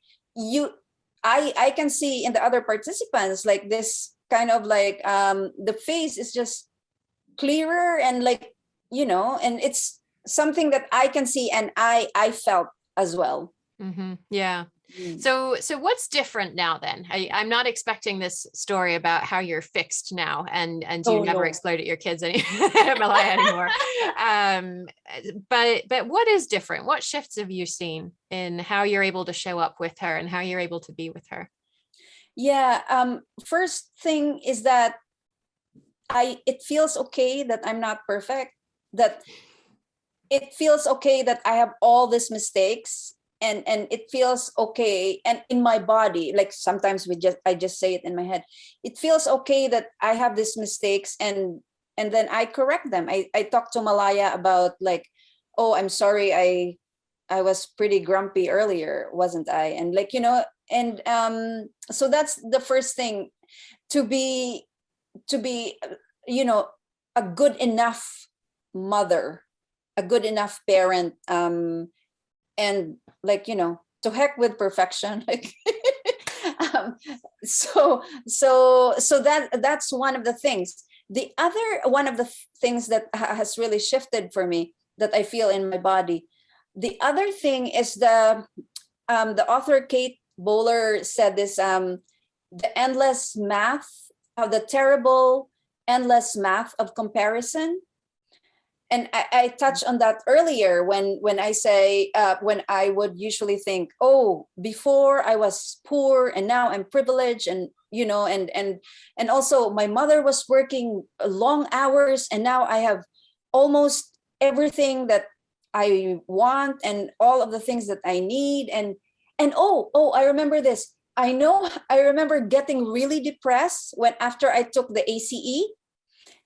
I can see in the other participants, like this kind of like the face is just clearer, and like, and it's something that I can see and I felt as well. Mm-hmm. Yeah. Mm. So what's different now then? I'm not expecting this story about how you're fixed now and you Oh, never no. explode at your kids Malaya anymore. But what is different? What shifts have you seen in how you're able to show up with her and how you're able to be with her? Yeah. First thing is that it feels okay that I'm not perfect, that it feels okay that I have all these mistakes, and it feels okay, and in my body, like sometimes I just say it in my head, it feels okay that I have these mistakes, and then I correct them. I talk to Malaya about like, oh, I'm sorry, I was pretty grumpy earlier, wasn't I? And like, and so that's the first thing, to be to be a good enough mother, a good enough parent, and like, to heck with perfection. Like, um, that's one of the things. The other one of the things that has really shifted for me, that I feel in my body, the other thing is the author Kate Bowler said this, the endless math of the terrible endless math of comparison. And I touched on that earlier when I say, when I would usually think, oh, before I was poor and now I'm privileged, and and also my mother was working long hours and now I have almost everything that I want and all of the things that I need, and I remember this. I remember getting really depressed when after I took the ACE.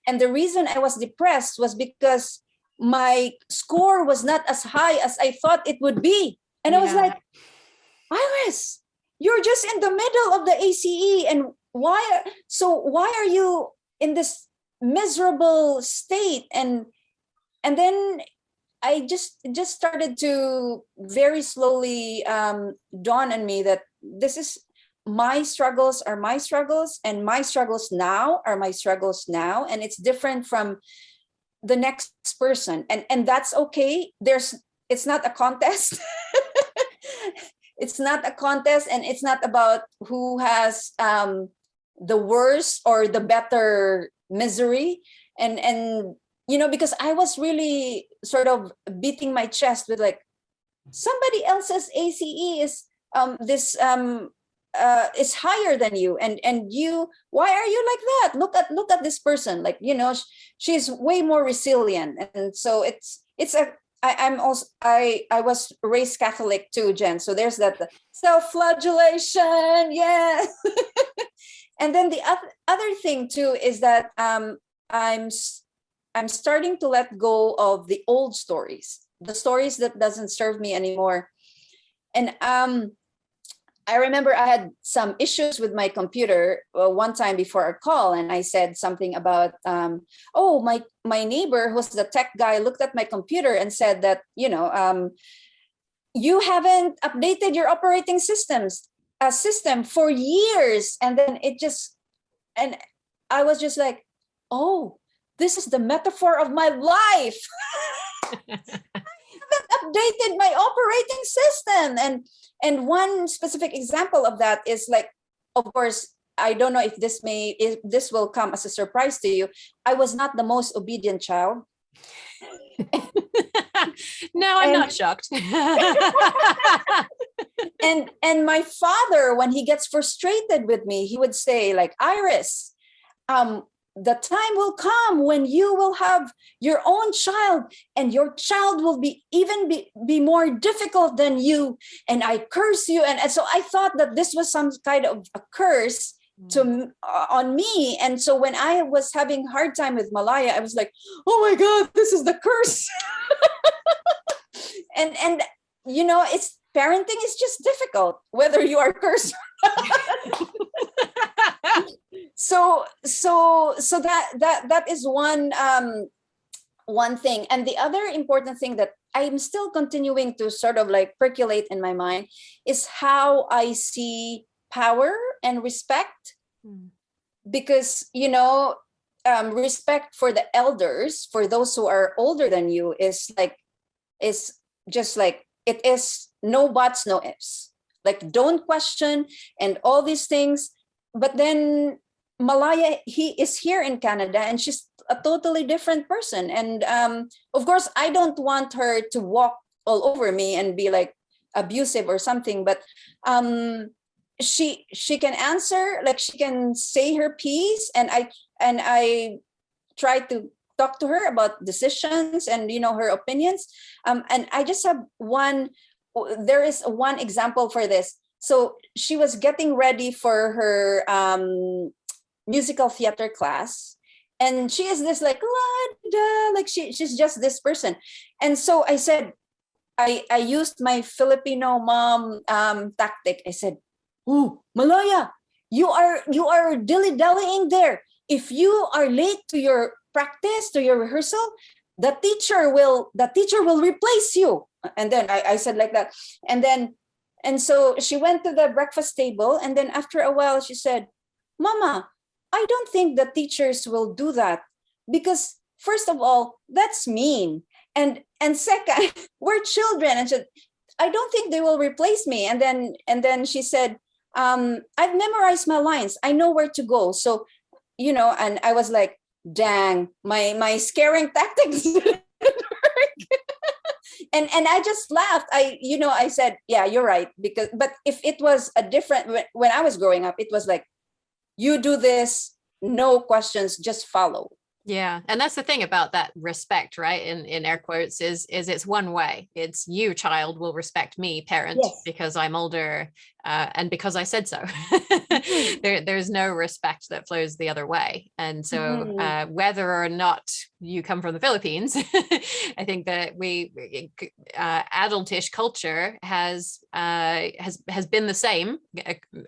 And the reason I was depressed was because my score was not as high as I thought it would be. And I was like, Iris, you're just in the middle of the ACE. And why are you in this miserable state? And then I just started to very slowly dawn on me that this is my struggles are my struggles, and my struggles now are my struggles now, and it's different from the next person, and that's okay. It's not a contest. It's not a contest, and it's not about who has the worst or the better misery, and because I was really sort of beating my chest with like, somebody else's ACE is this is higher than you, and you, why are you like that? Look at this person, like, she's way more resilient. And so I'm also, I was raised Catholic too, Jen, so there's that self-flagellation, yeah. And then the other thing too is that I'm starting to let go of the old stories, the stories that doesn't serve me anymore. And I remember I had some issues with my computer one time before our call, and I said something about, my neighbor, who's the tech guy, looked at my computer and said that, you haven't updated your operating system for years. And then and I was just like, oh, this is the metaphor of my life. Updated my operating system, and one specific example of that is like, of course, I don't know if this will come as a surprise to you. I was not the most obedient child. No, I'm not shocked. and my father, when he gets frustrated with me, he would say like, Iris, the time will come when you will have your own child, and your child will be more difficult than you, and I curse you. And so I thought that this was some kind of a curse to on me. And so when I was having a hard time with Malaya, I was like, oh my God, this is the curse. and it's parenting is just difficult, whether you are cursed. so that is one thing. And the other important thing that I'm still continuing to sort of like percolate in my mind is how I see power and respect. Because respect for the elders, for those who are older than you, is just like, it is no buts, no ifs, like don't question and all these things. But then Malaya, he is here in Canada, and she's a totally different person. And of course, I don't want her to walk all over me and be like abusive or something. But she can answer, like she can say her piece, and I try to talk to her about decisions and her opinions. And I just have there is one example for this. So she was getting ready for her musical theater class, and she is this like she's just this person. And so I said, I used my Filipino mom tactic. I said, "Ooh, Malaya, you are dilly-dallying there. If you are late to your practice, to your rehearsal, the teacher will replace you." And then I said like that. And so she went to the breakfast table, and then after a while she said, "Mama, I don't think the teachers will do that, because first of all, that's mean. And second, we're children." And she said, "I don't think they will replace me." And then she said, "I've memorized my lines. I know where to go." So, and I was like, dang, my scaring tactics didn't work. And I just laughed. I said, "Yeah, you're right." But if it was a different, when I was growing up, it was like, you do this, no questions, just follow. Yeah. And that's the thing about that respect, right? In air quotes, is it's one way. It's you, child, will respect me, parent, Yes. because I'm older and because I said so. There's no respect that flows the other way. And so whether or not you come from the Philippines, I think that adultish culture has been the same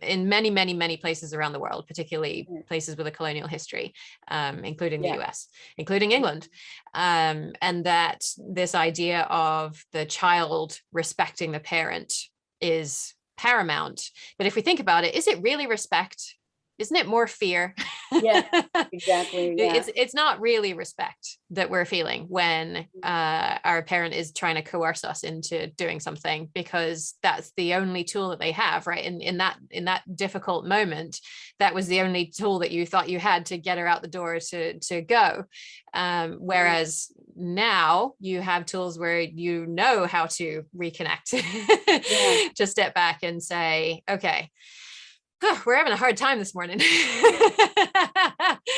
in many, many, many places around the world, particularly places with a colonial history, including the US, including England. And that this idea of the child respecting the parent is paramount. But if we think about it, is it really respect? Isn't it more fear? Yeah, exactly. Yeah. It's not really respect that we're feeling when our parent is trying to coerce us into doing something, because that's the only tool that they have, right? In that difficult moment, that was the only tool that you thought you had to get her out the door to go. Whereas now you have tools where you know how to reconnect, to step back and say, okay, we're having a hard time this morning.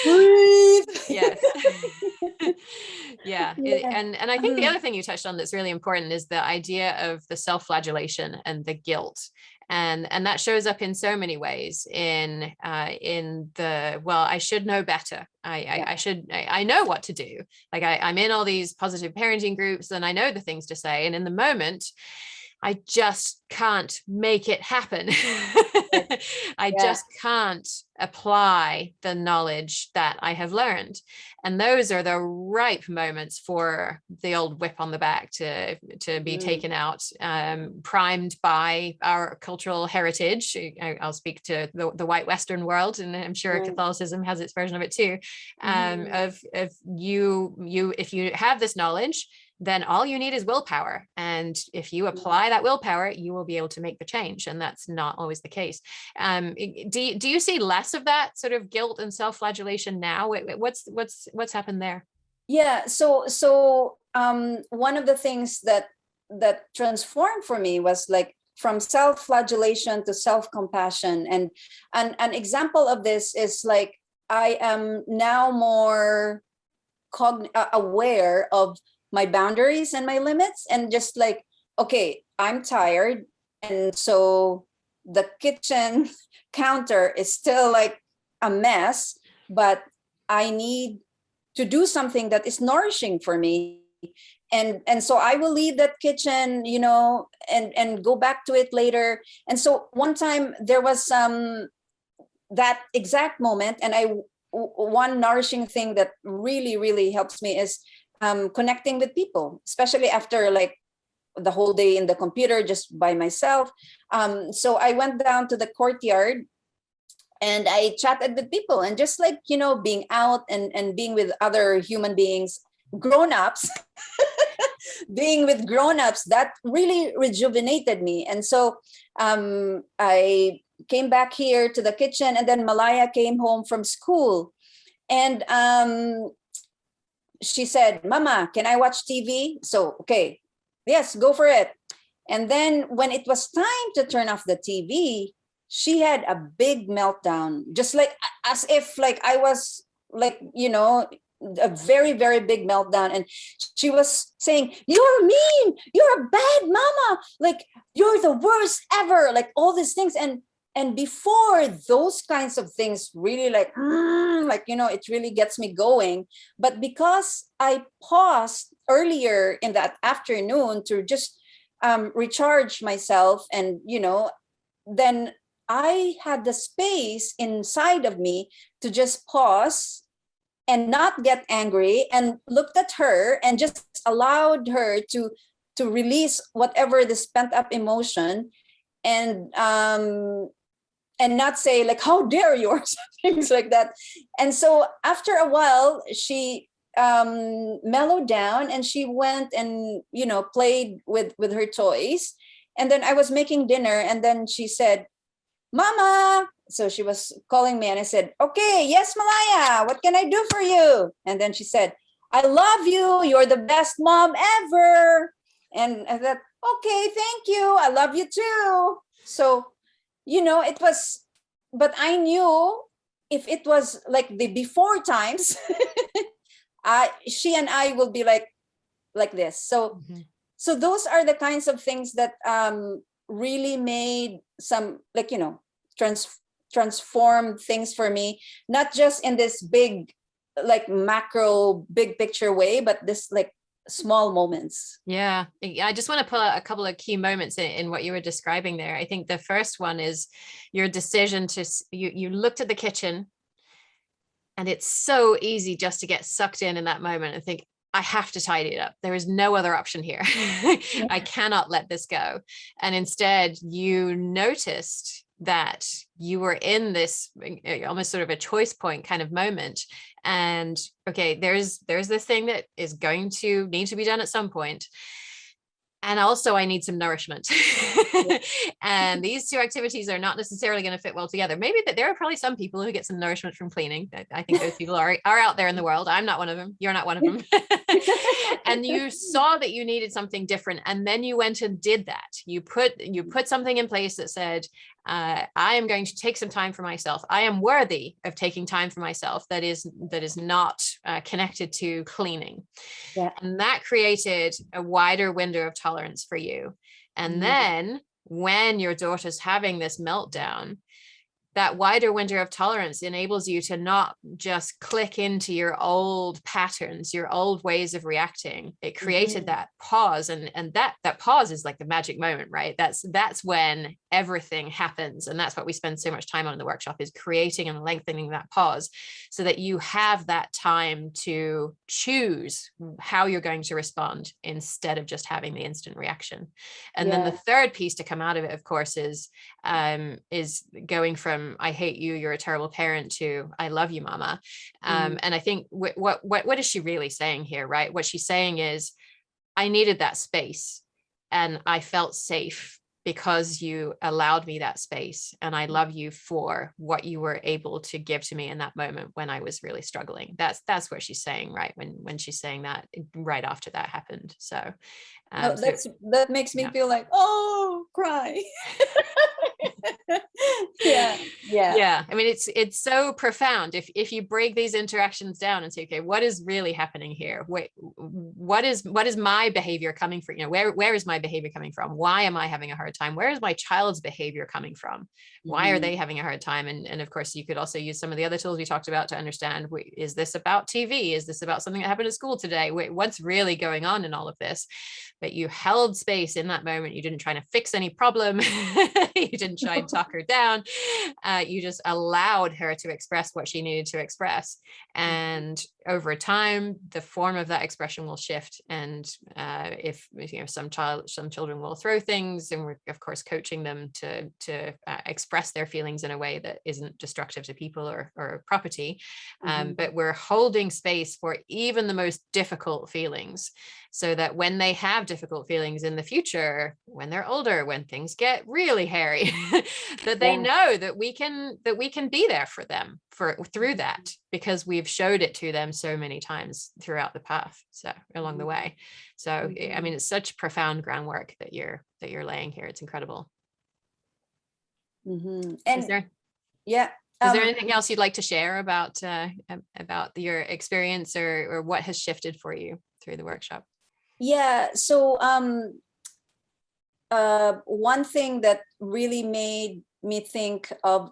Breathe. Yes. Yeah. And I think the other thing you touched on that's really important is the idea of the self-flagellation and the guilt. And that shows up in so many ways in the, well, I should know better. I know what to do. Like I'm in all these positive parenting groups and I know the things to say. And in the moment, I just can't make it happen. I just can't apply the knowledge that I have learned. And those are the ripe moments for the old whip on the back to be taken out, primed by our cultural heritage. I'll speak to the white Western world, and I'm sure Catholicism has its version of it too. Of you, if you have this knowledge, then all you need is willpower. And if you apply that willpower, you will be able to make the change. And that's not always the case. Do you see less of that sort of guilt and self-flagellation now? What's happened there? Yeah. So one of the things that transformed for me was like from self-flagellation to self-compassion. And an example of this is like, I am now more aware of my boundaries and my limits, and just like, okay, I'm tired, and so the kitchen counter is still like a mess, but I need to do something that is nourishing for me. And so I will leave that kitchen, and go back to it later. And so one time there was that exact moment, and one nourishing thing that really, really helps me is connecting with people, especially after like the whole day in the computer just by myself. So I went down to the courtyard and I chatted with people, and just like, being out and being with other human beings, grown-ups, being with grown-ups, that really rejuvenated me. And so I came back here to the kitchen, and then Malaya came home from school, and she said, Mama, can I watch TV? So, okay, yes, go for it. And then when it was time to turn off the TV, she had a big meltdown, just like as if like I was like, a very, very big meltdown. And she was saying, you're mean, you're a bad mama, like you're the worst ever, like all these things. And before, those kinds of things really like, it really gets me going. But because I paused earlier in that afternoon to just recharge myself, and then I had the space inside of me to just pause and not get angry, and looked at her and just allowed her to release whatever this pent up emotion, and not say like, how dare you, or things like that. And so after a while, she mellowed down, and she went and played with her toys. And then I was making dinner, and then she said, Mama. So she was calling me, and I said, okay, yes, Malaya, what can I do for you? And then she said, I love you, you're the best mom ever. And I thought, okay, thank you, I love you too. So it was, but I knew if it was like the before times, she and I will be like this. So so those are the kinds of things that really made some, like, transform things for me, not just in this big, like macro big picture way, but this like small moments. Yeah, I just want to pull out a couple of key moments in what you were describing there. I think the first one is your decision to, you looked at the kitchen, and it's so easy just to get sucked in that moment and think, I have to tidy it up. There is no other option here. I cannot let this go. And instead, you noticed that you were in this almost sort of a choice point kind of moment. And okay, there's this thing that is going to need to be done at some point. And also I need some nourishment. And these two activities are not necessarily going to fit well together. Maybe that there are probably some people who get some nourishment from cleaning. I think those people are out there in the world. I'm not one of them. You're not one of them. And you saw that you needed something different. And then you went and did that. You put something in place that said, I am going to take some time for myself. I am worthy of taking time for myself that is not connected to cleaning. Yeah. And that created a wider window of tolerance for you. And then when your daughter's having this meltdown, that wider window of tolerance enables you to not just click into your old patterns, your old ways of reacting. It created that pause, and that pause is like the magic moment, right? That's when everything happens. And that's what we spend so much time on in the workshop, is creating and lengthening that pause so that you have that time to choose how you're going to respond instead of just having the instant reaction. And then the third piece to come out of it, of course, is going from I hate you, you're a terrible parent, to I love you, mama. And I think what is she really saying here, right? What she's saying is, I needed that space, and I felt safe because you allowed me that space, and I love you for what you were able to give to me in that moment when I was really struggling. That's what she's saying, right? When she's saying that right after that happened. So that makes me feel like, oh, cry. Yeah. Yeah. Yeah, I mean, it's so profound if you break these interactions down and say, okay, what is really happening here? What is my behavior coming from? You know, where is my behavior coming from? Why am I having a hard time? Where is my child's behavior coming from? Why are they having a hard time? And of course, you could also use some of the other tools we talked about to understand, is this about TV? Is this about something that happened at school today? What's really going on in all of this? But you held space in that moment. You didn't try to fix any problem. You didn't try and talk her down. You just allowed her to express what she needed to express. And over time, the form of that expression will shift. And if you know, some children will throw things, and we're of course coaching them to express their feelings in a way that isn't destructive to people or property. But we're holding space for even the most difficult feelings, so that when they have difficult feelings in the future, when they're older, when things get really hairy, that they know that we can be there for them through that, because we've showed it to them so many times throughout the path, so along the way. So I mean, it's such profound groundwork that you're laying here. It's incredible. And is there anything else you'd like to share about your experience, or what has shifted for you through the workshop? Yeah. So one thing that really made me think of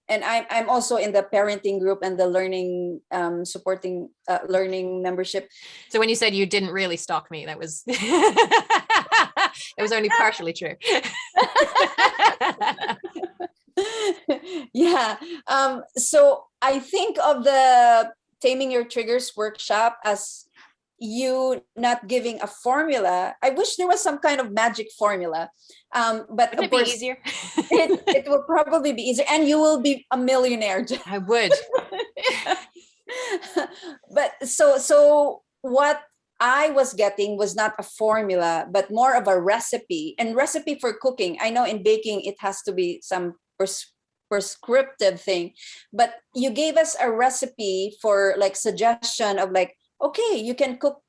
and I'm also in the parenting group and the learning supporting learning membership. So when you said you didn't really stalk me, that was it was only partially true. Yeah. So I think of the Taming Your Triggers workshop as you not giving a formula. I wish there was some kind of magic formula. But wouldn't of course, be easier? it will probably be easier, and you will be a millionaire. I would. But so what I was getting was not a formula, but more of a recipe. And recipe for cooking, I know in baking it has to be some prescriptive thing, but you gave us a recipe for like suggestion of like, okay, you can cook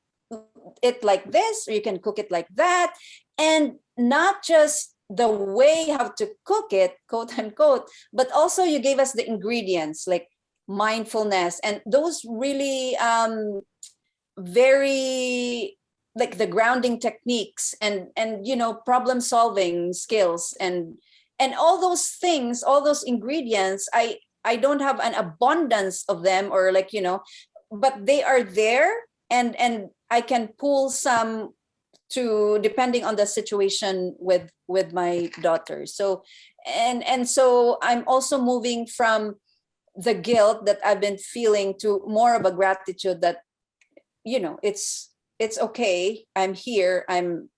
it like this, or you can cook it like that. And not just the way how to cook it, quote unquote, but also you gave us the ingredients like mindfulness and those really very like the grounding techniques and you know, problem solving skills and all those things, all those ingredients. I don't have an abundance of them, or like, you know, but they are there, and I can pull some to depending on the situation with my daughter. So and so I'm also moving from the guilt that I've been feeling to more of a gratitude that, you know, it's okay, I'm here, I'm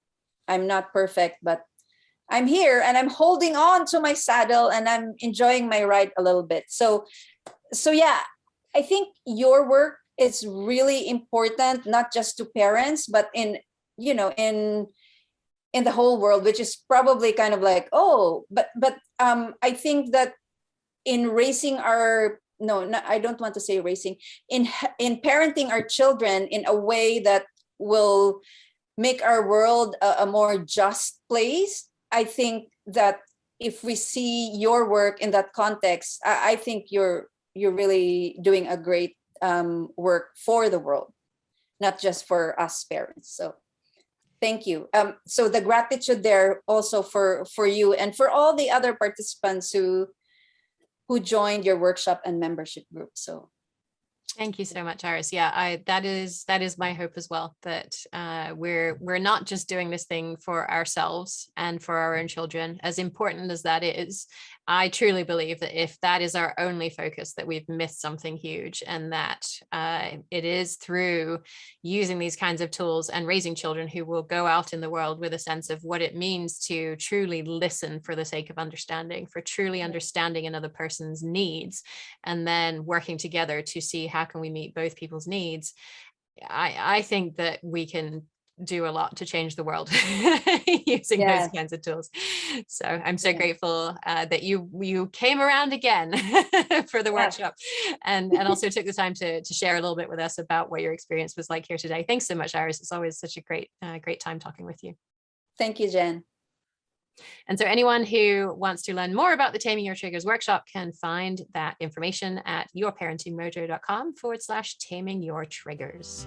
not perfect, but I'm here and I'm holding on to my saddle and I'm enjoying my ride a little bit. So yeah, I think your work is really important, not just to parents, but in, you know, in the whole world, which is probably kind of like, oh, but I think that in raising our, I don't want to say raising, in parenting our children in a way that will make our world a more just place. I think that if we see your work in that context, I think you're really doing a great work for the world, not just for us parents. So thank you. So the gratitude there also for you and for all the other participants who joined your workshop and membership group. So thank you so much, Iris. Yeah, that is my hope as well, that we're not just doing this thing for ourselves and for our own children, as important as that is. I truly believe that if that is our only focus, that we've missed something huge, and that it is through using these kinds of tools and raising children who will go out in the world with a sense of what it means to truly listen for the sake of understanding, for truly understanding another person's needs, and then working together to see how can we meet both people's needs. I think that we can do a lot to change the world using those kinds of tools. So I'm so grateful that you came around again for the workshop and also took the time to share a little bit with us about what your experience was like here today. Thanks so much, Iris. It's always such a great time talking with you. Thank you, Jen. And so anyone who wants to learn more about the Taming Your Triggers workshop can find that information at yourparentingmojo.com/taming your triggers.